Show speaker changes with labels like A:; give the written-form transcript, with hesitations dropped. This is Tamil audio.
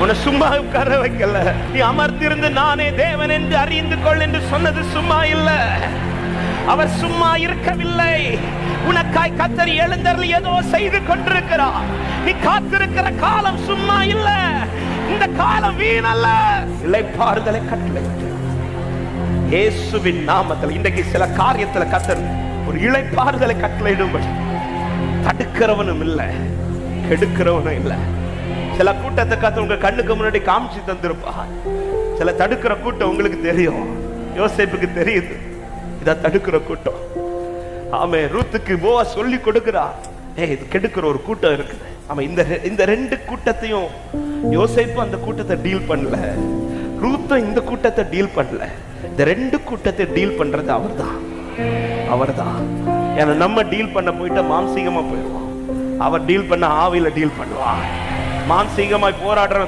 A: உன்னை சும்மா உட்கார வைக்கல. நீ அமர்ந்திருந்து நானே தேவன் என்று அறிந்து கொள் என்று சொன்னது சும்மா இல்ல. அவர் சும்மா இருக்கவில்லை. உனக்காய் கர்த்தர் எழுந்தருளி ஏதோ செய்து கொண்டிருக்கிறார். நீ காத்திருக்கிற காலம் சும்மா இல்ல. இந்த காலம் வீணல்ல. இளைப்பாறுதலை கட்டளையிட்டு இயேசுவின் நாமத்தில் இன்றைக்கு சில காரியத்துல கர்த்தர் ஒரு இளைப்பாறுதலை கட்டளையிடும்படி தடுக்கிறவனும் இல்ல, கெடுக்கிறவனும் இல்ல. சில கூட்டத்தை கர்த்தர் உங்க கண்ணுக்கு முன்னாடி காமிச்சு தந்திருப்பார். சில தடுக்கிற கூட்டம் உங்களுக்கு தெரியும். யோசேப்புக்கு தெரியுது இத தடுக்கிற கூட்டம். ஆமே, ரூத்துக்கு போவாஸ் சொல்லி கொடுக்கிறார், இது கெடுக்கிற ஒரு கூட்டம் இருக்குது. ஆமா, இந்த ரெண்டு கூட்டத்தையும் யோசேப்பு அந்த கூட்டத்தை டீல் பண்ணல, ரூத்தும் இந்த கூட்டத்தை டீல் பண்ணல. இந்த ரெண்டு கூட்டத்தை டீல் பண்றது அவர்தான். ஏன்னா நம்ம டீல் பண்ண போயிட்டா மாம்சீகமா போயிடுவோம். அவர் டீல் பண்ண ஆவியில டீல் பண்ணுவார். மாம்சீகமாய் போராடுற